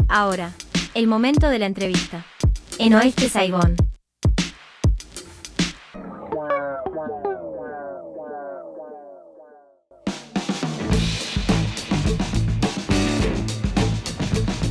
Ahora, el momento de la entrevista. En Oeste Saigón.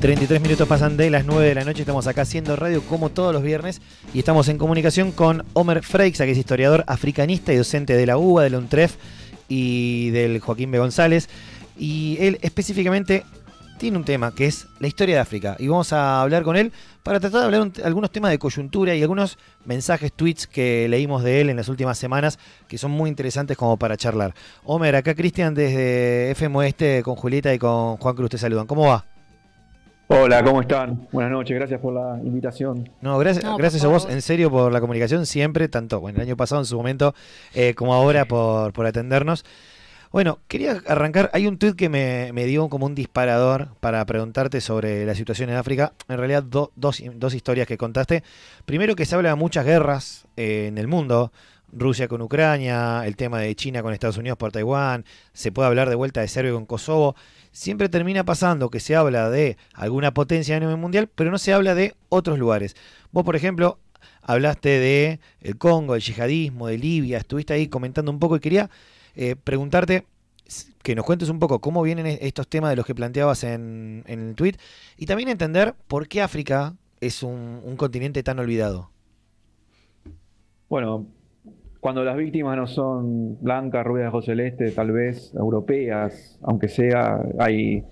...33 minutos pasan de las 9 de la noche... ...estamos acá haciendo radio como todos los viernes... ...y estamos en comunicación con Omer Freixa... ...que es historiador africanista y docente de la UBA... ...de la UNTREF y del Joaquín B. González... ...y él específicamente tiene un tema que es la historia de África... ...y vamos a hablar con él para tratar de hablar algunos temas de coyuntura... ...y algunos mensajes, tweets que leímos de él en las últimas semanas... ...que son muy interesantes como para charlar. Omer, acá Cristian desde FM Oeste... ...con Julieta y con Juan Cruz te saludan. ¿Cómo va? Hola, ¿cómo están? Buenas noches, gracias por la invitación. No, gracias a vos, en serio, por la comunicación siempre, tanto el año pasado en su momento, como ahora por atendernos. Bueno, quería arrancar, hay un tuit que me dio como un disparador para preguntarte sobre la situación en África. En realidad, dos historias que contaste. Primero, que se habla de muchas guerras en el mundo. Rusia con Ucrania, el tema de China con Estados Unidos por Taiwán, se puede hablar de vuelta de Serbia con Kosovo. Siempre termina pasando que se habla de alguna potencia a nivel mundial, pero no se habla de otros lugares. Vos, por ejemplo, hablaste de el Congo, el yihadismo, de Libia, estuviste ahí comentando un poco y quería preguntarte que nos cuentes un poco cómo vienen estos temas de los que planteabas en el tuit y también entender por qué África es un continente tan olvidado. Bueno, cuando las víctimas no son blancas, rubias o celestes, tal vez europeas, aunque sea, hay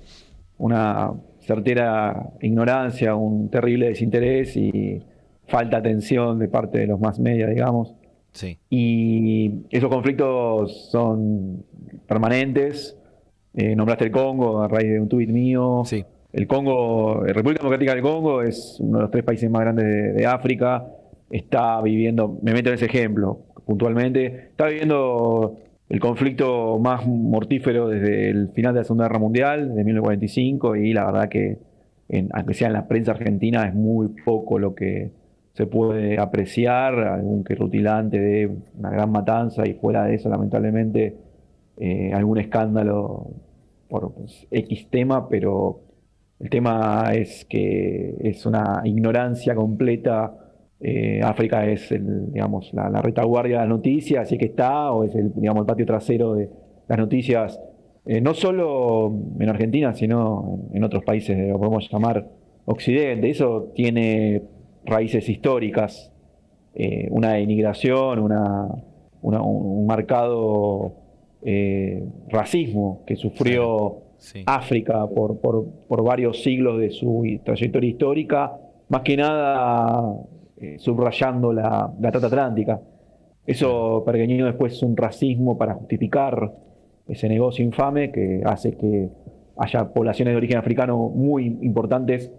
una certera ignorancia, un terrible desinterés y falta de atención de parte de los mass media, digamos. Sí. Y esos conflictos son permanentes. Nombraste el Congo a raíz de un tuit mío. Sí. El Congo, la República Democrática del Congo es uno de los 3 países más grandes de África. Está viviendo, me meto en ese ejemplo puntualmente, está viviendo el conflicto más mortífero desde el final de la Segunda Guerra Mundial, de 1945, y la verdad que, aunque sea en la prensa argentina, es muy poco lo que se puede apreciar, algún que rutilante de una gran matanza, y fuera de eso, lamentablemente, algún escándalo por X tema, pero el tema es que es una ignorancia completa. África es la retaguardia de las noticias, así que está, o es el patio trasero de las noticias, no solo en Argentina, sino en otros países, lo podemos llamar Occidente. Eso tiene raíces históricas, una denigración, un marcado racismo que sufrió África por varios siglos de su trayectoria histórica, más que nada subrayando la trata atlántica. Eso pergeñó después un racismo para justificar ese negocio infame que hace que haya poblaciones de origen africano muy importantes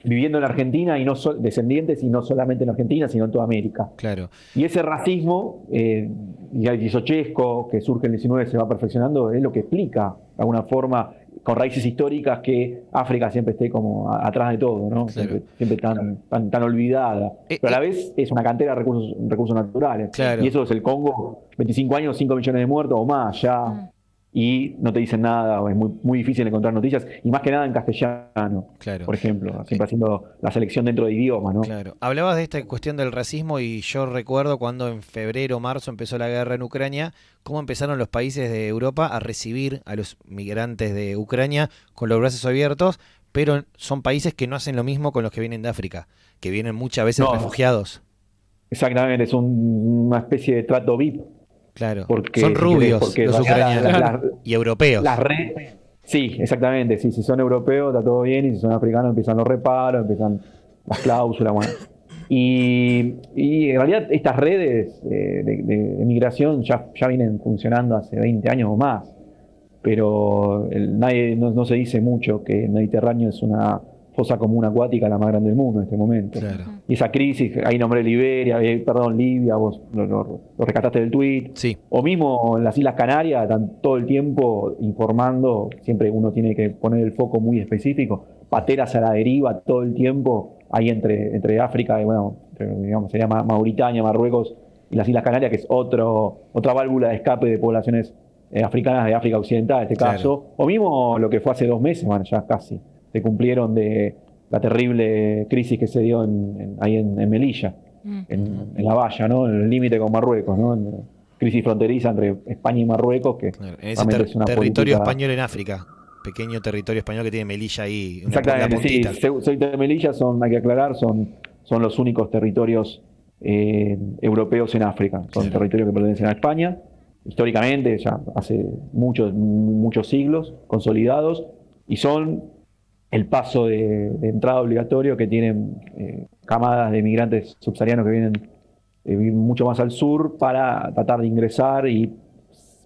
viviendo en Argentina, y no descendientes, y no solamente en Argentina, sino en toda América. Claro. Y ese racismo, y el guisochesco que surge en el 19 se va perfeccionando, es lo que explica, de alguna forma, con raíces históricas, que África siempre esté como atrás de todo, ¿no? Claro. Siempre tan olvidada. Pero a la vez es una cantera de recursos naturales. Claro. Y eso es el Congo, 25 años, 5 millones de muertos o más ya. Y no te dicen nada, o es muy difícil encontrar noticias, y más que nada en castellano, claro, por ejemplo, siempre haciendo la selección dentro de idiomas, ¿no? Claro. Hablabas de esta cuestión del racismo y yo recuerdo cuando en febrero o marzo empezó la guerra en Ucrania, cómo empezaron los países de Europa a recibir a los migrantes de Ucrania con los brazos abiertos, pero son países que no hacen lo mismo con los que vienen de África, que vienen muchas veces refugiados. Exactamente, es una especie de trato VIP. Claro, porque, son rubios los ucranianos y europeos. Sí, exactamente. Sí, si son europeos está todo bien, y si son africanos empiezan los reparos, empiezan las cláusulas. Bueno. Y en realidad estas redes de migración ya vienen funcionando hace 20 años o más, pero no se dice mucho que el Mediterráneo es una fosa común acuática la más grande del mundo en este momento. Claro. Y esa crisis, ahí nombré Libia, vos lo rescataste del tuit. Sí. O mismo en las Islas Canarias, están todo el tiempo informando, siempre uno tiene que poner el foco muy específico, pateras a la deriva todo el tiempo, ahí entre África y, digamos, sería Mauritania, Marruecos y las Islas Canarias, que es otra válvula de escape de poblaciones africanas de África Occidental, en este caso. O mismo lo que fue hace 2 meses, ya casi, se cumplieron de la terrible crisis que se dio ahí en Melilla, en la valla, ¿no? En el límite con Marruecos, ¿no? En crisis fronteriza entre España y Marruecos, que Claro, en ese realmente es una territorio política... español en África. Pequeño territorio español que tiene Melilla ahí, la Exactamente, sí. puntita. Ceuta y Melilla hay que aclarar, son los únicos territorios europeos en África. Son Claro. territorios que pertenecen a España, históricamente, ya hace muchos siglos, consolidados, y son el paso de entrada obligatorio que tienen camadas de migrantes subsaharianos que vienen mucho más al sur para tratar de ingresar y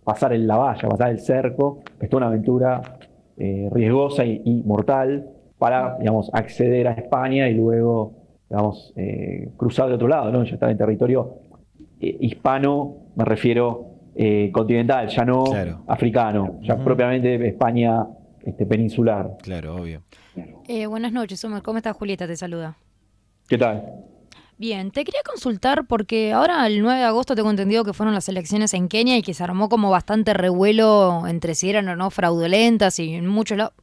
pasar la valla, pasar el cerco, que es toda una aventura riesgosa y mortal para, digamos, acceder a España y luego, digamos, cruzar de otro lado, ¿no? Ya está en territorio hispano, me refiero continental, ya no Claro. africano, ya propiamente España peninsular. Claro, obvio. Buenas noches, Omar. ¿Cómo estás? Julieta te saluda. ¿Qué tal? Bien, te quería consultar porque ahora el 9 de agosto tengo entendido que fueron las elecciones en Kenia y que se armó como bastante revuelo entre si eran o no fraudulentas y en muchos lados,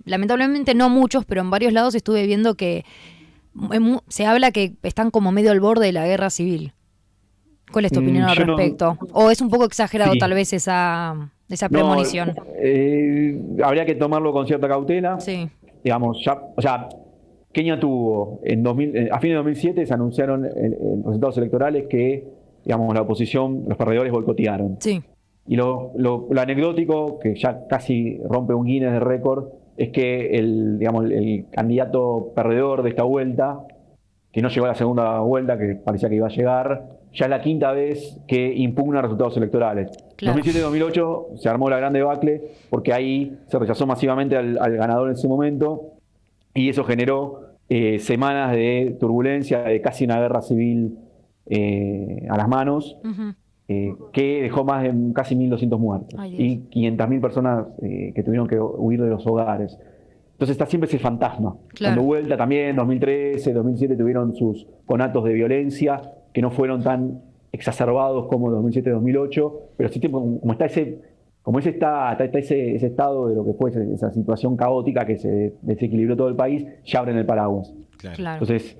lamentablemente no muchos, pero en varios lados estuve viendo que se habla que están como medio al borde de la guerra civil. ¿Cuál es tu opinión al Yo no- respecto? ¿O es un poco exagerado Sí. tal vez esa premonición? Habría que tomarlo con cierta cautela. Sí, Digamos, o sea, Kenia tuvo, a fines de 2007 se anunciaron los resultados electorales que, digamos, la oposición, los perdedores boicotearon. sí, Y lo anecdótico, que ya casi rompe un Guinness de récord, es que el candidato perdedor de esta vuelta, que no llegó a la segunda vuelta, que parecía que iba a llegar, ya es la quinta vez que impugna resultados electorales. En Claro. 2007 y 2008 se armó la gran debacle, porque ahí se rechazó masivamente al ganador en ese momento, y eso generó semanas de turbulencia, de casi una guerra civil a las manos, ujú, que dejó más de casi 1.200 muertos Ay, Dios. y 500.000 personas que tuvieron que huir de los hogares. Entonces está siempre ese fantasma. Claro. Dando vuelta también, 2013, 2007 tuvieron sus conatos de violencia que no fueron tan exacerbados como 2007, 2008, pero sí como está ese estado de lo que fue esa situación caótica que se desequilibró todo el país, ya abren el paraguas. Claro. claro. Entonces,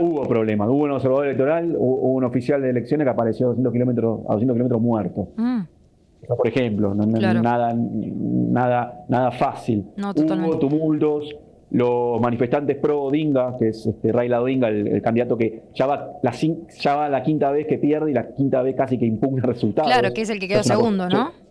hubo problemas. Hubo un observador electoral, hubo un oficial de elecciones que apareció a 200 kilómetros muerto. Por ejemplo, Claro. nada fácil. No, totalmente. Hubo tumultos, los manifestantes pro Odinga, que es Raila Odinga, el candidato que ya va la quinta vez que pierde y la quinta vez casi que impugna resultados. Claro, que es el que quedó Es una segundo, cosa- ¿no?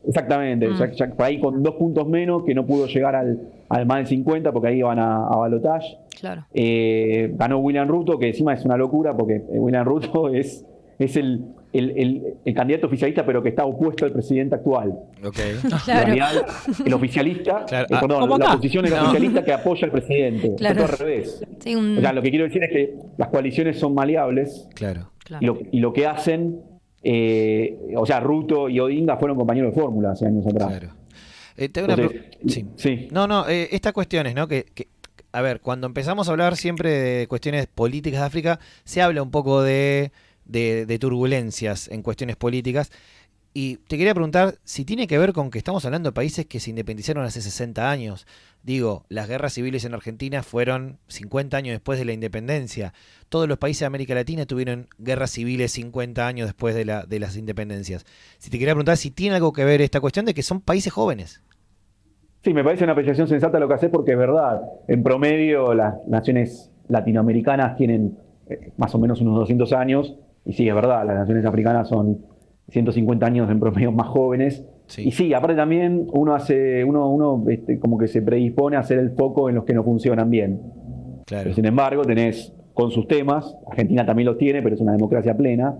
Exactamente, ya por ahí con 2 puntos menos, que no pudo llegar al más del 50 porque ahí iban a balotaje. Claro. Ganó William Ruto, que encima es una locura porque William Ruto es el candidato oficialista, pero que está opuesto al presidente actual. Ok. En Claro. realidad, el oficialista, Claro. perdón, ¿Cómo la acá? oposición es la No. oficialista que apoya al presidente. Claro. Es todo al revés. Sí, O sea, lo que quiero decir es que las coaliciones son maleables Claro. claro. y lo que hacen, o sea, Ruto y Odinga fueron compañeros de fórmula hace años atrás. Claro. Te hago una Entonces, sí. sí. No, estas cuestiones, ¿no? A ver, cuando empezamos a hablar siempre de cuestiones políticas de África, se habla un poco de turbulencias en cuestiones políticas. Y te quería preguntar si tiene que ver con que estamos hablando de países que se independizaron hace 60 años. Digo, las guerras civiles en Argentina fueron 50 años después de la independencia. Todos los países de América Latina tuvieron guerras civiles 50 años después de las independencias. Si te quería preguntar si tiene algo que ver esta cuestión de que son países jóvenes. Sí, me parece una apreciación sensata lo que haces porque es verdad. En promedio, las naciones latinoamericanas tienen más o menos unos 200 años. Y sí, es verdad, las naciones africanas son 150 años en promedio más jóvenes. Sí. Y sí, aparte también uno como que se predispone a hacer el foco en los que no funcionan bien. Claro. Pero sin embargo, tenés con sus temas, Argentina también los tiene, pero es una democracia plena,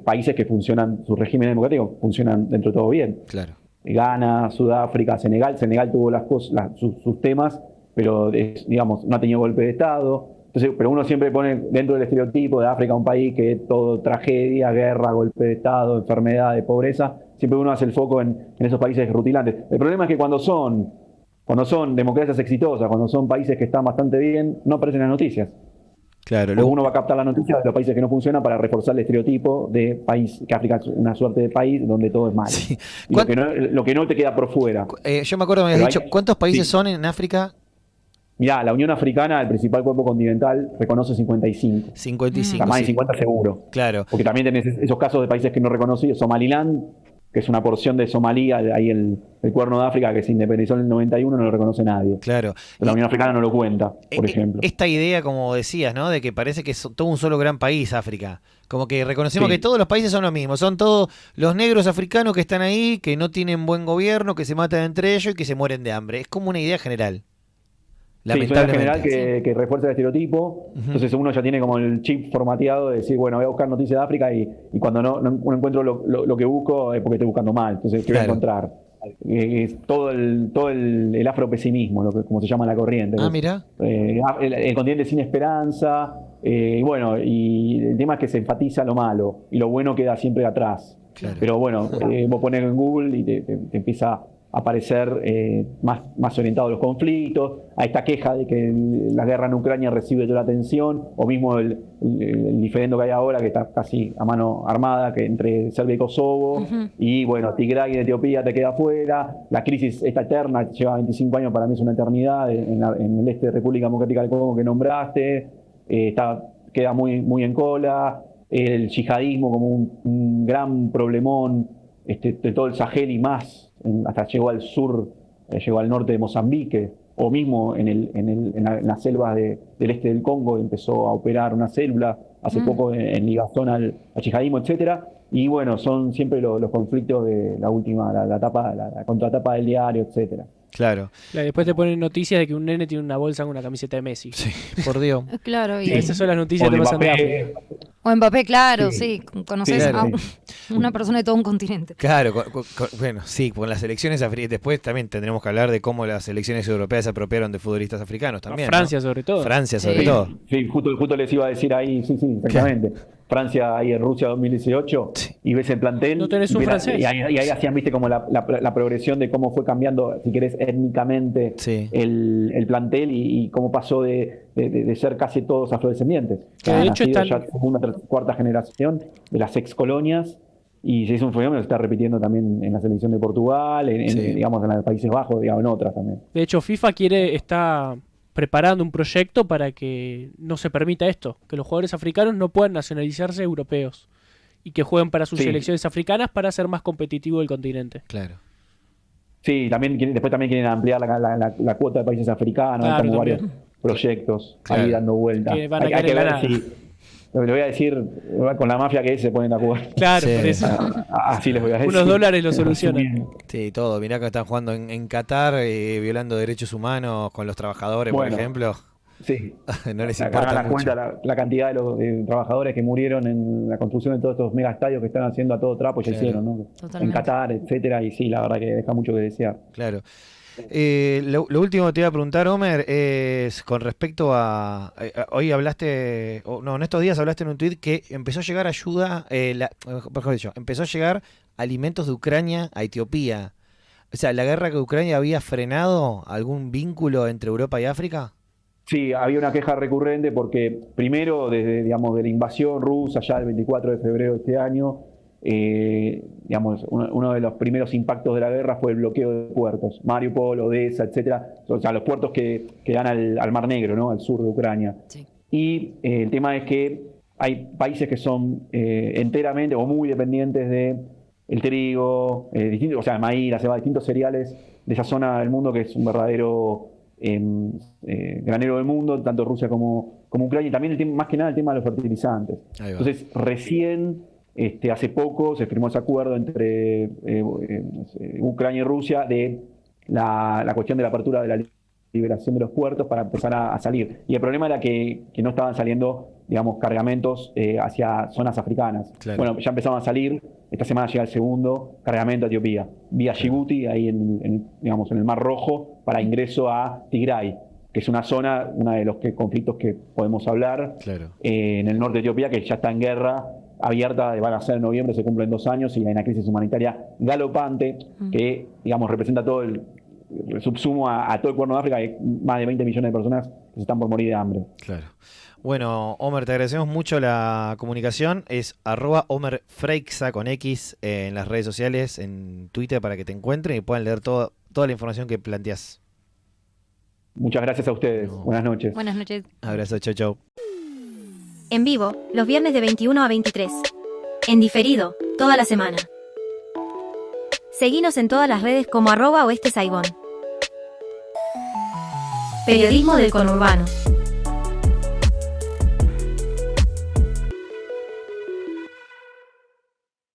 países que funcionan, sus regímenes democráticos funcionan dentro de todo bien. Claro. Ghana, Sudáfrica, Senegal tuvo sus temas, pero digamos, no ha tenido golpe de Estado. Entonces, pero uno siempre pone dentro del estereotipo de África un país que es todo tragedia, guerra, golpe de Estado, enfermedad, de pobreza. Siempre uno hace el foco en esos países rutilantes. El problema es que cuando son democracias exitosas, cuando son países que están bastante bien, no aparecen en las noticias. Claro. Luego uno va a captar las noticias de los países que no funcionan para reforzar el estereotipo de país, que África es una suerte de país donde todo es malo. Sí. Y lo que no te queda por fuera. Yo me acuerdo que me habías Pero dicho, ¿cuántos países sí. son en África Mirá, la Unión Africana, el principal cuerpo continental, reconoce 55. O 55. sea, más de Sí. 50 seguro. Claro. Porque también tenés esos casos de países que no reconocí, Somaliland, que es una porción de Somalia, ahí el Cuerno de África, que se independizó en el 91, no lo reconoce nadie. Claro. La Unión Africana no lo cuenta, por ejemplo. Esta idea, como decías, ¿no? De que parece que es todo un solo gran país, África. Como que reconocemos Sí. que todos los países son lo mismo. Son todos los negros africanos que están ahí, que no tienen buen gobierno, que se matan entre ellos y que se mueren de hambre. Es como una idea general. Sí, es una Lamentablemente. general que refuerza el estereotipo. Entonces uno ya tiene como el chip formateado de decir, bueno, voy a buscar noticias de África y cuando no encuentro lo que busco es porque estoy buscando mal. Entonces, ¿qué voy a Claro. encontrar? Es todo el afropesimismo, como se llama la corriente. Ah, mira. El continente sin esperanza. Y bueno, y el tema es que se enfatiza lo malo y lo bueno queda siempre atrás. Claro. Pero bueno, vos pones en Google y te empieza a aparecer más orientado a los conflictos, a esta queja de que la guerra en Ucrania recibe toda la atención, o mismo el diferendo que hay ahora, que está casi a mano armada, que entre Serbia y Kosovo, y bueno, Tigray en Etiopía te queda afuera, la crisis esta eterna, que lleva 25 años, para mí es una eternidad, en el este de República Democrática del Congo que nombraste, queda muy en cola, el yihadismo como un gran problemón de todo el Sahel y más, hasta llegó al sur, llegó al norte de Mozambique, o mismo en las selvas del este del Congo empezó a operar una célula hace poco en ligazón al yihadismo, etcétera. Y bueno, son siempre los conflictos de la última, la contratapa del diario, etcétera. Claro. Después te ponen noticias de que un nene tiene una bolsa con una camiseta de Messi. Sí, por Dios. Claro, Y esas son las noticias O que de pasan de Mbappé. África. o Mbappé, claro, sí, conoces Claro. a una persona de todo un continente. Claro, bueno, sí, con las selecciones africanas. Después también tendremos que hablar de cómo las selecciones europeas se apropiaron de futbolistas africanos también. Francia, ¿no? sobre todo. Francia, sobre Sí. todo. Sí, justo les iba a decir ahí, sí, exactamente. Francia ahí en Rusia 2018, Sí. y ves el plantel. No tenés un francés. Y ahí hacían, viste, como la progresión de cómo fue cambiando, si querés, étnicamente Sí. el plantel y cómo pasó de ser casi todos afrodescendientes. Que de Han hecho nacido están- ya segunda, cuarta generación de las ex colonias. Y se hizo un fenómeno que se está repitiendo también en la selección de Portugal, Sí. digamos, en los Países Bajos, digamos, en otras también. De hecho, FIFA está preparando un proyecto para que no se permita esto, que los jugadores africanos no puedan nacionalizarse europeos y que jueguen para sus Sí. selecciones africanas para ser más competitivo del continente. Claro. Sí, después también quieren ampliar la cuota de países africanos, Claro, hay como también. varios proyectos Claro. ahí dando vueltas. Que van a Hay caer que en la ver nada. si, lo que le voy a decir, con la mafia que es, se ponen de acuerdo. Claro, Sí. por eso. Así les voy a decir. Unos dólares lo solucionan. Bien. Sí, todo. Mirá que están jugando en Qatar, violando derechos humanos con los trabajadores, Bueno. por ejemplo. Sí. No les Hagan importa la mucho. cuenta la cantidad de los trabajadores que murieron en la construcción de todos estos mega estadios que están haciendo a todo trapo, ya Claro. hicieron, ¿no? Totalmente. En Qatar, etcétera, y sí, la verdad que deja mucho que desear. Claro. Lo último que te iba a preguntar, Homer, es con respecto a... hoy hablaste, no, en estos días hablaste en un tuit que empezó a llegar ayuda, mejor dicho, empezó a llegar alimentos de Ucrania a Etiopía. O sea, ¿la guerra que Ucrania había frenado algún vínculo entre Europa y África? Sí, había una queja recurrente porque primero, desde digamos, de la invasión rusa, ya el 24 de febrero de este año, digamos, uno de los primeros impactos de la guerra fue el bloqueo de puertos, Mariupol, Odessa, etcétera, o sea, los puertos que dan al Mar Negro, ¿no? Al sur de Ucrania. Sí. Y el tema es que hay países que son enteramente o muy dependientes de el trigo, o sea, el maíz, la cebada, distintos cereales de esa zona del mundo que es un verdadero granero del mundo, tanto Rusia como Ucrania, y también más que nada el tema de los fertilizantes. Ahí va. Entonces, recién, hace poco, se firmó ese acuerdo entre Ucrania y Rusia de la cuestión de la apertura de la liberación de los puertos para empezar a salir. Y el problema era que no estaban saliendo, digamos, cargamentos hacia zonas africanas. Claro. Bueno, ya empezaban a salir. Esta semana llega el segundo cargamento a Etiopía, vía Djibouti, ahí digamos, en el Mar Rojo, para ingreso a Tigray, que es una zona, uno de los conflictos que podemos hablar, Claro. en el norte de Etiopía, que ya está en guerra abierta, van a ser en noviembre, se cumplen 2 años, y hay una crisis humanitaria galopante que, digamos, representa todo el subsumo a todo el Cuerno de África. Hay más de 20 millones de personas que se están por morir de hambre. Claro. Bueno, Homer, te agradecemos mucho la comunicación. Es @HomerFreixa con X en las redes sociales, en Twitter, para que te encuentren y puedan leer toda la información que planteas. Muchas gracias a ustedes. No. Buenas noches. Buenas noches. Abrazo, chau, chau. En vivo, los viernes de 21 a 23. En diferido, toda la semana. Seguinos en todas las redes como @oeste Saigón. Periodismo del conurbano.